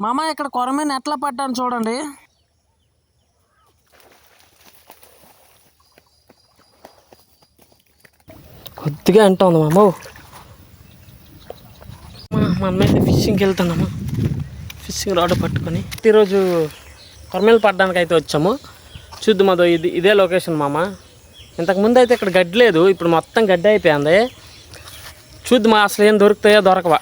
మామ ఇక్కడ కొరమీన ఎట్లా పట్టాను చూడండి. కొద్దిగా అంటుంది మామ. మనమైతే ఫిషింగ్కి వెళ్తున్నాము, ఫిషింగ్ రాడ్ పట్టుకొని. ఈరోజు కొరమీలు పట్టడానికి అయితే వచ్చాము. చూద్దాం, అదో ఇదే లొకేషన్ మామ. ఇంతకుముందు అయితే ఇక్కడ గడ్డి లేదు, ఇప్పుడు మొత్తం గడ్డి అయిపోయింది. చూద్దాం అసలు ఏం దొరుకుతాయో దొరకవా.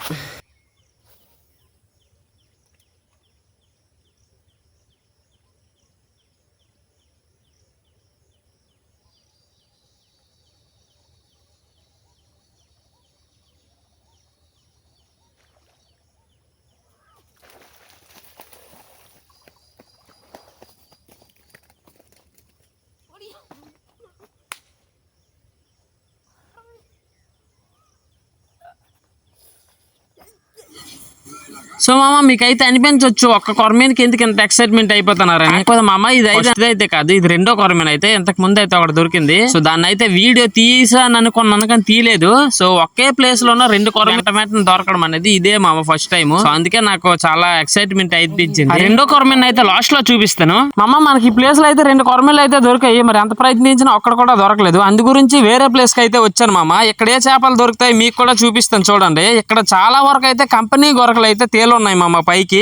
సో మామ మీకైతే అనిపించవచ్చు ఒక్క కొరమీనకి ఎందుకు ఇంత ఎక్సైట్మెంట్ అయిపోతున్నారని. కాకపోతే మామ ఇది కాదు, ఇది రెండో కొరమీన. అయితే ఇంతకు ముందు అయితే ఒకటి దొరికింది. సో దాన్ని అయితే వీడియో తీసాను అనుకున్నాను కానీ తీయలేదు. సో ఒకే ప్లేస్ లో ఉన్న రెండు కొరమీన దొరకడం అనేది ఇదే మామ ఫస్ట్ టైం. సో అందుకే నాకు చాలా ఎక్సైట్మెంట్ అనిపించింది. రెండో కొరమీన అయితే లాస్ట్ లో చూపిస్తాను. మామ మనకి ఈ ప్లేస్ లో అయితే రెండు కొరమీలు అయితే దొరికాయి. మరి ఎంత ప్రయత్నించినా ఒక్కడ కూడా దొరకలేదు. అందు గురించి వేరే ప్లేస్ కి అయితే వచ్చాను మామ. ఇక్కడ ఏ చేపలు దొరుకుతాయి మీకు కూడా చూపిస్తాను చూడండి. ఇక్కడ చాలా వరకు అయితే కంపెనీ గొరకలు అయితే ఉన్నాయి మామ పైకి.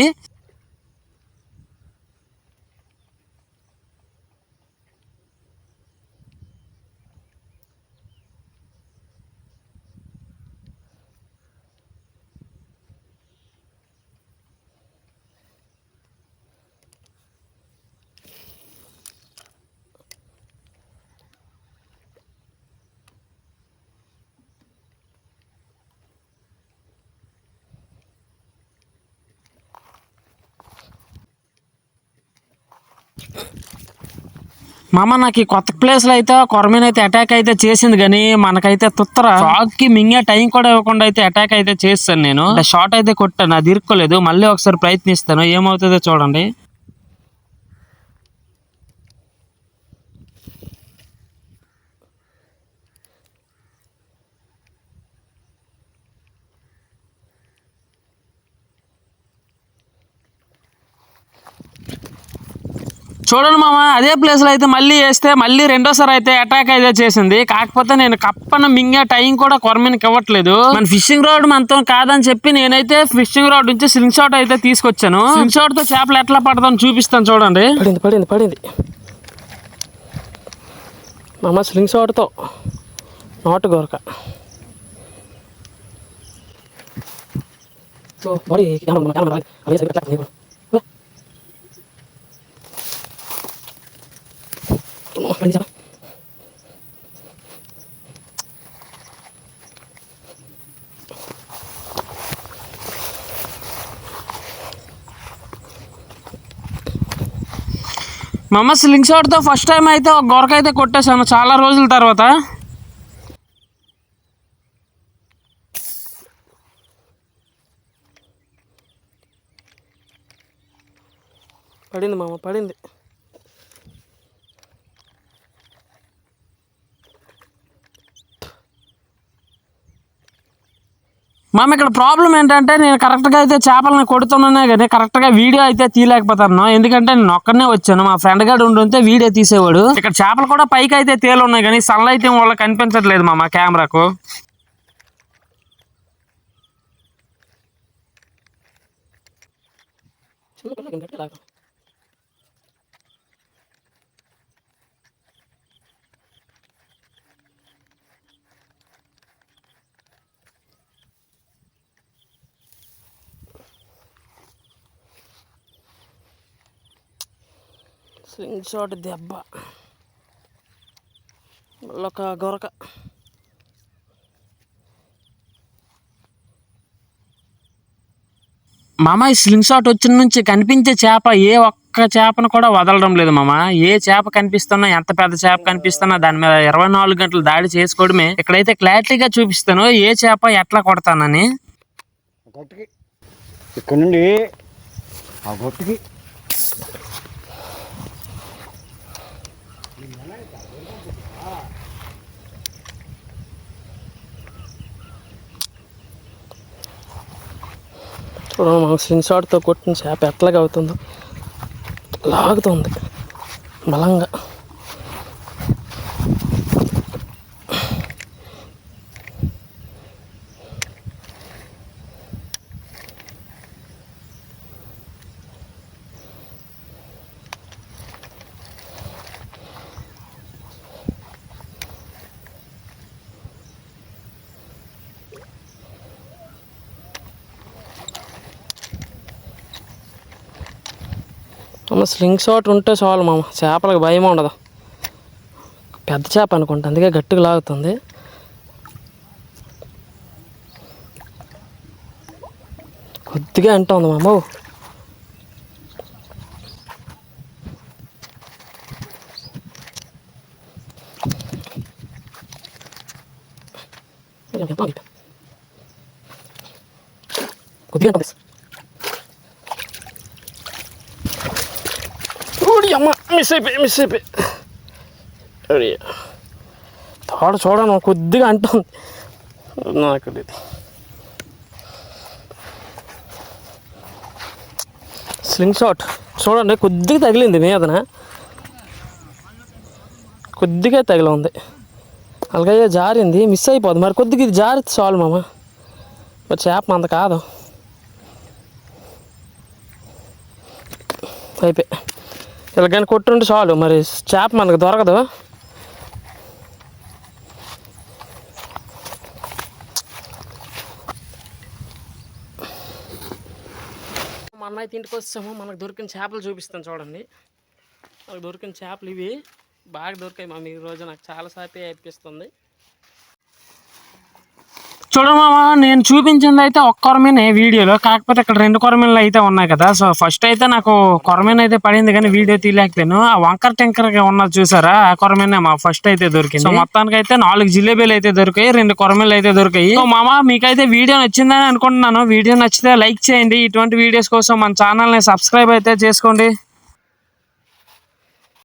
మామ నాకు ఈ కొత్త ప్లేస్ లో అయితే కొరమీన అయితే అటాక్ అయితే చేసింది, కానీ మనకైతే తుత్తర షాక్ కి మింగే టైం కూడా ఇవ్వకుండా అయితే అటాక్ అయితే చేస్తాను. నేను షాట్ అయితే కొట్టాను, అది ఇరుక్కోలేదు. మళ్ళీ ఒకసారి ప్రయత్నిస్తాను, ఏమవుతుందో చూడండి. చూడండి మామ, అదే ప్లేస్ లో అయితే మళ్ళీ వేస్తే మళ్ళీ రెండోసారి అయితే అటాక్ అయితే చేసింది. కాకపోతే నేను కప్పన మింగే టైం కూడా కొరమీనకి ఇవ్వట్లేదు. మన ఫిషింగ్ రాడ్ మనతో కాదని చెప్పి నేనైతే ఫిషింగ్ రాడ్ నుంచి స్లింగ్ షాట్ అయితే తీసుకొచ్చాను. స్లింగ్ షాట్ తో చేపలు ఎట్లా పడతాను చూపిస్తాను చూడండి. పడింది మామ, స్లింగ్ షాట్ తో నాటు గొరక. మమ్మ స్లింగ్ షాట్ తో ఫస్ట్ టైం అయితే ఒక గొరక అయితే కొట్టేశాను చాలా రోజుల తర్వాత. పడింది మామ, పడింది. మామ ఇక్కడ ప్రాబ్లం ఏంటంటే నేను కరెక్ట్గా అయితే చేపలను కొడుతున్నానే కానీ కరెక్ట్గా వీడియో అయితే తీయలేకపోతాను. ఎందుకంటే నేను ఒక్కనే వచ్చాను, మా ఫ్రెండ్ గారు ఉంటే వీడియో తీసేవాడు. ఇక్కడ చేపలు కూడా పైకి అయితే తేలున్నాయి కానీ సన్లైట్ ఏం వాళ్ళకి కనిపించట్లేదు మామ కెమెరాకు. స్లింగ్ షాట్ దెబ్బ, ఒక గొరక. మామ ఈ స్లింగ్ షాట్ వచ్చిన నుంచి కనిపించే చేప ఏ ఒక్క చేపను కూడా వదలడం లేదు మామ. ఏ చేప కనిపిస్తున్నా, ఎంత పెద్ద చేప కనిపిస్తున్నా దాని మీద 24 గంటలు దాడి చేసుకోవడమే. ఇక్కడైతే క్లారిటీగా చూపిస్తాను ఏ చేప ఎట్లా కొడతానని. ఇక్కడ నుండి ఆ గొట్టుకి ఇప్పుడు మనం స్లింగ్ షాట్తో కొట్టిన చేప ఎట్లాగా అవుతుందో లాగుతుంది బలంగా. అమ్మ స్లింగ్ షాట్ ఉంటే చాలు మామ, చేపలకు భయం ఉండదు. పెద్ద చేప అనుకుంటా, అందుకే గట్టిగా లాగుతుంది. కొద్దిగా అంటుంది మామ. కొద్దిగా అంటుంది. అమ్మ మిస్ అయిపోయి తాడు చూడను కొద్దిగా అంటుంది నాకు. స్లింగ్ షాట్ చూడండి, కొద్దిగా తగిలింది మీదన, కొద్దిగా తగిలి ఉంది. అలాగే జారింది, మిస్ అయిపోద్ది. మరి కొద్దిగా ఇది జారి చాలు మామ, మరి చేప అంత కాదు. అయిపోయి ఇలా కానీ కొట్టుంటే చాలు, మరి చేప మనకు దొరకదు. మన అయితే ఇంటికి వచ్చాము, మనకు దొరికిన చేపలు చూపిస్తాను చూడండి. మనకు దొరికిన చేపలు ఇవి బాగా దొరికాయి మా ఈ రోజు, నాకు చాలా సాపే అనిపిస్తుంది. చూడమామా, నేను చూపించింది అయితే ఒక్క కొరమేనే వీడియోలో, కాకపోతే ఇక్కడ 2 కొరమేన్లు అయితే ఉన్నాయి కదా. సో ఫస్ట్ అయితే నాకు కొరమేన్ అయితే పడింది కానీ వీడియో తీయలేకపోయాను. ఆ వంకర టెంకర్ గా ఉన్నది చూసారా, ఆ కొరమేనే మా ఫస్ట్ అయితే దొరికింది. సో మొత్తానికి అయితే 4 జిలేబీలు అయితే దొరికాయి, 2 కొరమేన్లు అయితే దొరికాయి. సో మామ, మీకైతే వీడియో నచ్చిందని అనుకుంటున్నాను. వీడియో నచ్చితే లైక్ చేయండి. ఇటువంటి వీడియోస్ కోసం మన ఛానల్ ని సబ్స్క్రైబ్ అయితే చేసుకోండి.